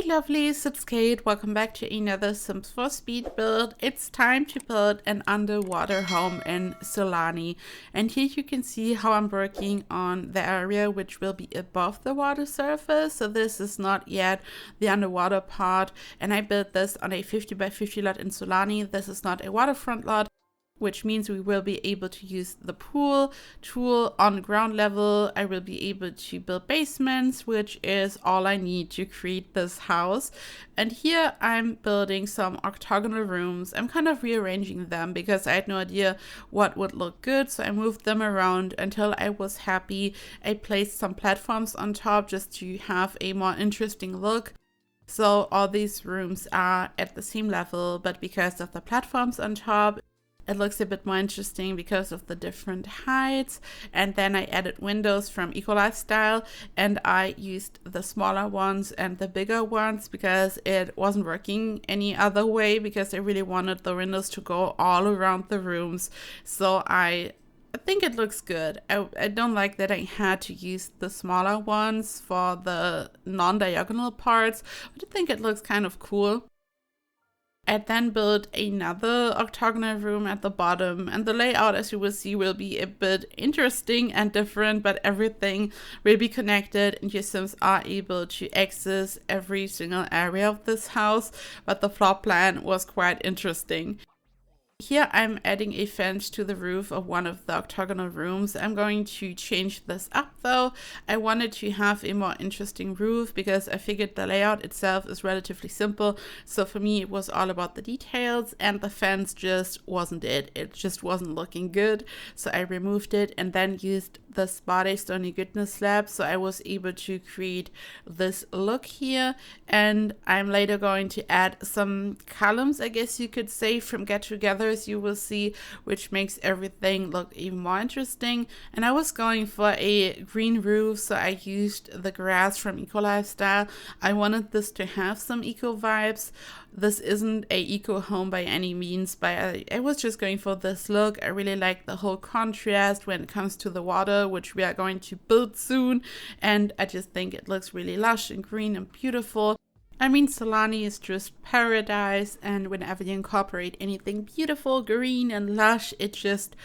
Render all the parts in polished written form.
Lovelies, it's Kate. Welcome back to another Sims 4 speed build. It's time to build an underwater home in Sulani. And here you can see how I'm working on the area which will be above the water surface. So this is not yet the underwater part. And I built this on a 50 by 50 lot in Sulani. This is not a waterfront lot, which means we will be able to use the pool tool on ground level. I will be able to build basements, which is all I need to create this house. And here I'm building some octagonal rooms. I'm kind of rearranging them because I had no idea what would look good. So I moved them around until I was happy. I placed some platforms on top just to have a more interesting look. So all these rooms are at the same level, but because of the platforms on top, it looks a bit more interesting because of the different heights. And then I added windows from Eco-Lifestyle, and I used the smaller ones and the bigger ones because it wasn't working any other way, because I really wanted the windows to go all around the rooms. So I think it looks good. I don't like that I had to use the smaller ones for the non-diagonal parts, but I think it looks kind of cool. I then built another octagonal room at the bottom, and the layout, as you will see, will be a bit interesting and different, but everything will be connected and your Sims are able to access every single area of this house. But the floor plan was quite interesting. Here I'm adding a fence to the roof of one of the octagonal rooms. I'm going to change this up though. I wanted to have a more interesting roof because I figured the layout itself is relatively simple. So for me it was all about the details, and the fence just wasn't it. It just wasn't looking good. So I removed it and then used the Spade Stony Goodness slab. So I was able to create this look here, and I'm later going to add some columns, I guess you could say, from Get Together, as you will see, which makes everything look even more interesting. And I was going for a green roof, so I used the grass from Eco-Lifestyle. I wanted this to have some eco vibes. This isn't a eco home by any means, but I was just going for this look. I really like the whole contrast when it comes to the water, which we are going to build soon, and I just think it looks really lush and green and beautiful. I mean, Sulani is just paradise, and whenever you incorporate anything beautiful, green and lush, it's just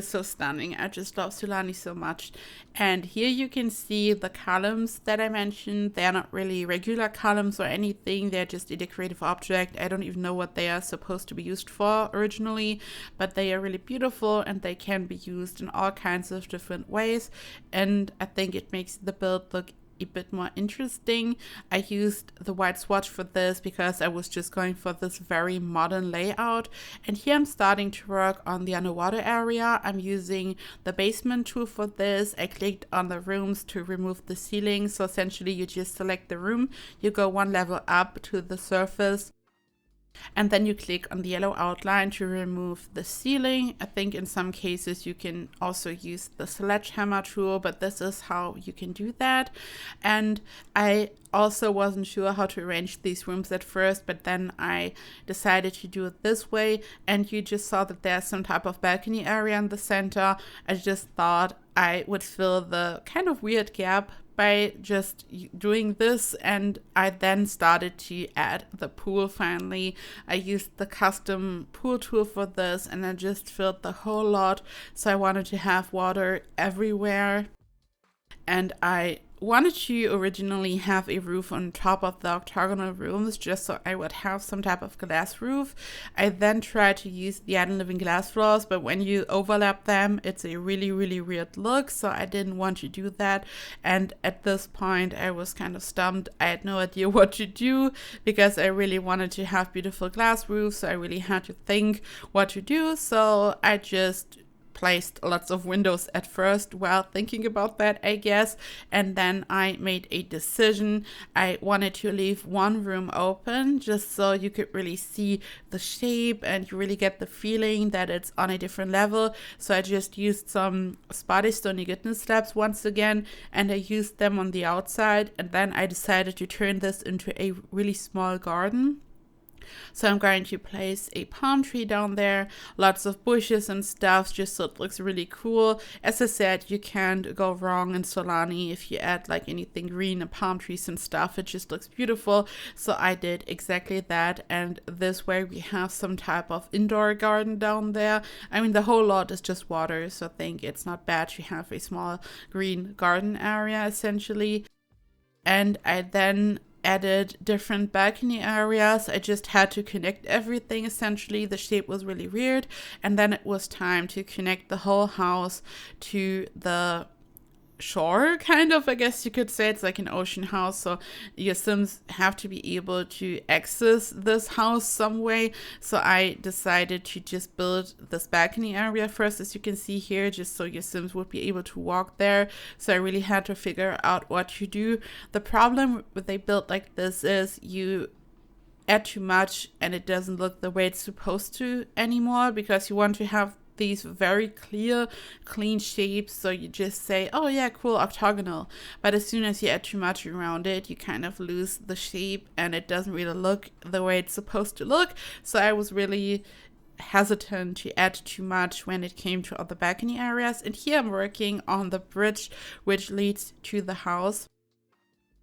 so stunning. I just love Sulani so much. And here you can see the columns that I mentioned. They're not really regular columns or anything. They're just a decorative object. I don't even know what they are supposed to be used for originally, but they are really beautiful and they can be used in all kinds of different ways. And I think it makes the build look a bit more interesting. I used the white swatch for this because I was just going for this very modern layout. And here I'm starting to work on the underwater area. I'm using the basement tool for this. I clicked on the rooms to remove the ceiling. So essentially you just select the room, you go one level up to the surface, and then you click on the yellow outline to remove the ceiling. I think in some cases you can also use the sledgehammer tool, but this is how you can do that. And I also wasn't sure how to arrange these rooms at first, but then I decided to do it this way. And you just saw that there's some type of balcony area in the center. I just thought I would fill the kind of weird gap by just doing this, and I then started to add the pool finally. I used the custom pool tool for this, and I just filled the whole lot. So I wanted to have water everywhere, and I wanted to originally have a roof on top of the octagonal rooms just so I would have some type of glass roof. I then tried to use the add-in living glass floors, but when you overlap them, it's a really weird look, so I didn't want to do that. And at this point I was kind of stumped. I had no idea what to do because I really wanted to have beautiful glass roofs, so I really had to think what to do. So I just placed lots of windows at first while thinking about that, I guess, and then I made a decision. I wanted to leave one room open just so you could really see the shape and you really get the feeling that it's on a different level. So I just used some Spade Stony Goodness slabs once again, and I used them on the outside, and then I decided to turn this into a really small garden. So I'm going to place a palm tree down there, lots of bushes and stuff, just so it looks really cool. As I said, you can't go wrong in Sulani if you add like anything green and palm trees and stuff. It just looks beautiful. So I did exactly that, and this way we have some type of indoor garden down there. I mean, the whole lot is just water, so I think it's not bad to have a small green garden area essentially. And I then added different balcony areas. I just had to connect everything essentially. The shape was really weird, and then it was time to connect the whole house to the shore, kind of, I guess you could say. It's like an ocean house, so your Sims have to be able to access this house some way. So I decided to just build this balcony area first, as you can see here, just so your Sims would be able to walk there. So I really had to figure out what to do. The problem with a build like this is you add too much and it doesn't look the way it's supposed to anymore, because you want to have these very clear, clean shapes. So you just say, oh yeah, cool, octagonal. But as soon as you add too much around it, you kind of lose the shape and it doesn't really look the way it's supposed to look. So I was really hesitant to add too much when it came to other balcony areas. And here I'm working on the bridge which leads to the house.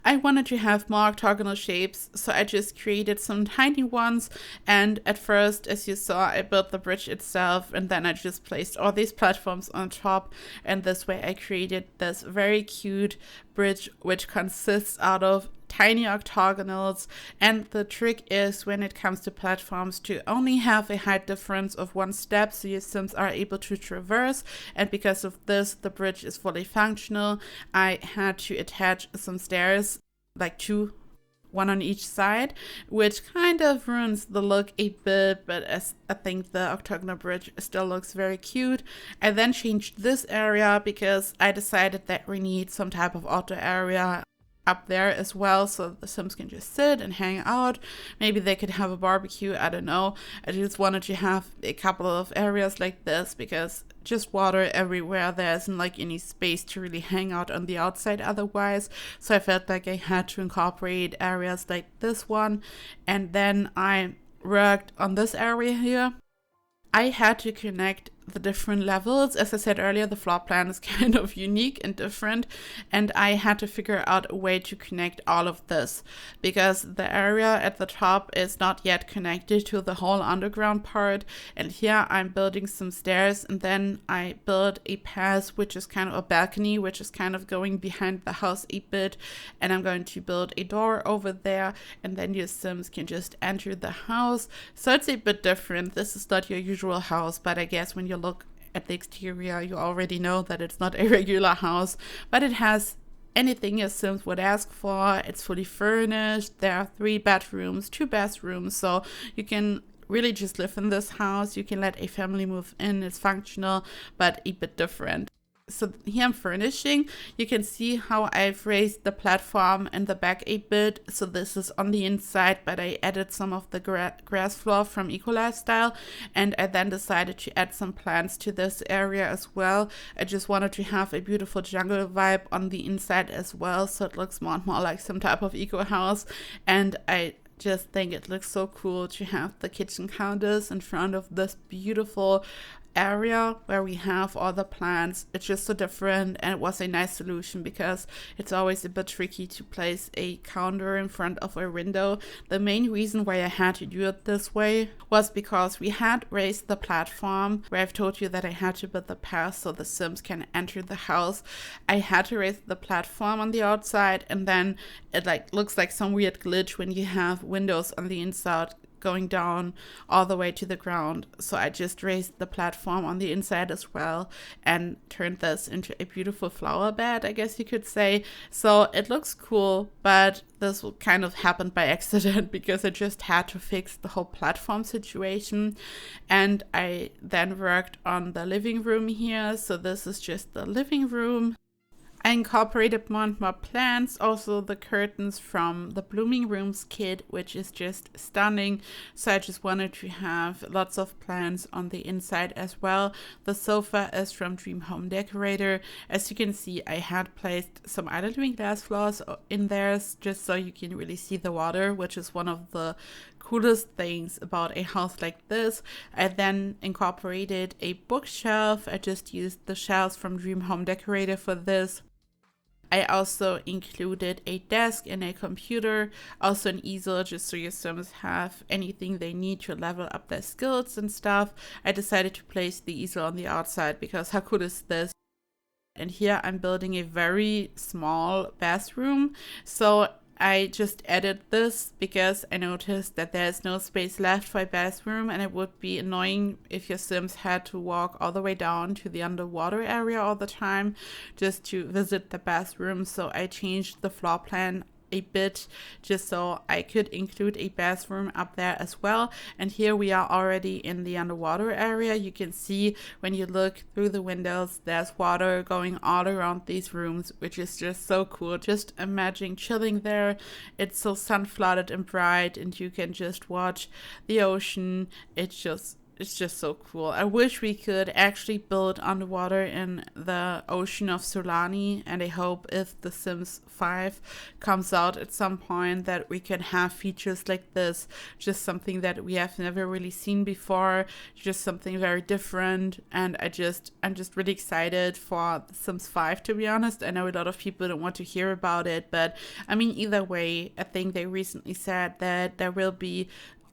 I wanted to have more octagonal shapes, so I just created some tiny ones, and at first, as you saw, I built the bridge itself, and then I just placed all these platforms on top, and this way I created this very cute bridge which consists out of tiny octagonals. And the trick is, when it comes to platforms, to only have a height difference of 1 step so your Sims are able to traverse. And because of this, the bridge is fully functional. I had to attach some stairs, like 2, 1 on each side, which kind of ruins the look a bit, but as I think the octagonal bridge still looks very cute. I then changed this area because I decided that we need some type of outdoor area up there as well, so the Sims can just sit and hang out. Maybe they could have a barbecue, I don't know. I just wanted to have a couple of areas like this because just water everywhere, there isn't like any space to really hang out on the outside otherwise. So I felt like I had to incorporate areas like this one. And then I worked on this area here. I had to connect the different levels. As I said earlier, the floor plan is kind of unique and different, and I had to figure out a way to connect all of this because the area at the top is not yet connected to the whole underground part. And here I'm building some stairs, and then I build a path which is kind of a balcony which is kind of going behind the house a bit, and I'm going to build a door over there, and then your Sims can just enter the house. So it's a bit different. This is not your usual house, but I guess when you look at the exterior, you already know that it's not a regular house, but it has anything your Sims would ask for. It's fully furnished. There are 3 bedrooms, 2 bathrooms, so you can really just live in this house. You can let a family move in. It's functional, but a bit different. So here I'm furnishing. You can see how I've raised the platform in the back a bit. So this is on the inside, but I added some of the grass floor from Eco Lifestyle, and I then decided to add some plants to this area as well. I just wanted to have a beautiful jungle vibe on the inside as well, so it looks more and more like some type of eco house. And I just think it looks so cool to have the kitchen counters in front of this beautiful area where we have all the plants. It's just so different, and it was a nice solution because it's always a bit tricky to place a counter in front of a window. The main reason why I had to do it this way was because we had raised the platform where I've told you that I had to build the path so the Sims can enter the house. I had to raise the platform on the outside, and then it like looks like some weird glitch when you have windows on the inside going down all the way to the ground. So I just raised the platform on the inside as well and turned this into a beautiful flower bed, I guess you could say. So it looks cool, but this kind of happened by accident because I just had to fix the whole platform situation. And I then worked on the living room here. So this is just the living room. I incorporated more and more plants, also the curtains from the Blooming Rooms kit, which is just stunning. So I just wanted to have lots of plants on the inside as well. The sofa is from Dream Home Decorator. As you can see, I had placed some island living glass floors in there just so you can really see the water, which is one of the coolest things about a house like this. I then incorporated a bookshelf. I just used the shelves from Dream Home Decorator for this. I also included a desk and a computer, also an easel, just so your Sims have anything they need to level up their skills and stuff. I decided to place the easel on the outside because how cool is this? And here I'm building a very small bathroom. So I just added this because I noticed that there's no space left for a bathroom, and it would be annoying if your Sims had to walk all the way down to the underwater area all the time just to visit the bathroom. So I changed the floor plan a bit just so I could include a bathroom up there as well. And here we are already in the underwater area. You can see when you look through the windows, there's water going all around these rooms, which is just so cool. Just imagine chilling there. It's so sun flooded and bright, and you can just watch the ocean. It's just so cool. I wish we could actually build underwater in the ocean of Sulani, and I hope if The Sims 5 comes out at some point that we can have features like this. Just something that we have never really seen before, just something very different. And I'm just really excited for The Sims 5, to be honest. I know a lot of people don't want to hear about it, but I mean, either way, I think they recently said that there will be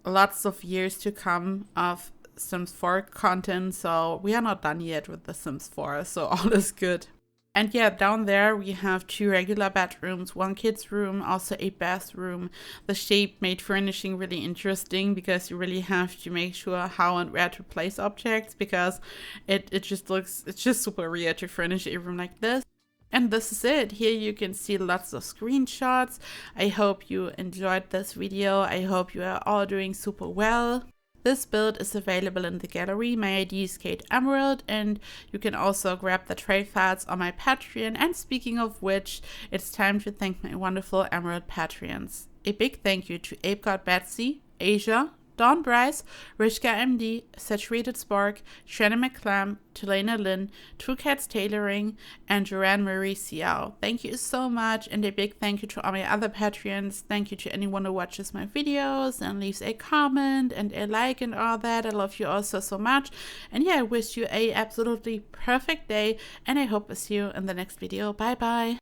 lots of years to come of Sims 4 content, so we are not done yet with The Sims 4, so all is good. And yeah, down there we have 2 regular bedrooms, 1 kid's room, also a bathroom. The shape made furnishing really interesting because you really have to make sure how and where to place objects, because it's just super weird to furnish a room like this. And this is it. Here you can see lots of screenshots. I hope you enjoyed this video. I hope you are all doing super well. This build is available in the gallery. My ID is KateEmerald, and you can also grab the trade files on my Patreon. And speaking of which, it's time to thank my wonderful Emerald Patreons. A big thank you to ApeGod Betsy, Asia, Dawn Bryce, Rishka MD, Saturated Spark, Shannon McClam, Tulane Lynn, True Cats Tailoring, and Joanne Marie Xiao. Thank you so much, and a big thank you to all my other Patreons. Thank you to anyone who watches my videos and leaves a comment and a like and all that. I love you all so much. And yeah, I wish you a absolutely perfect day, and I hope to see you in the next video. Bye bye.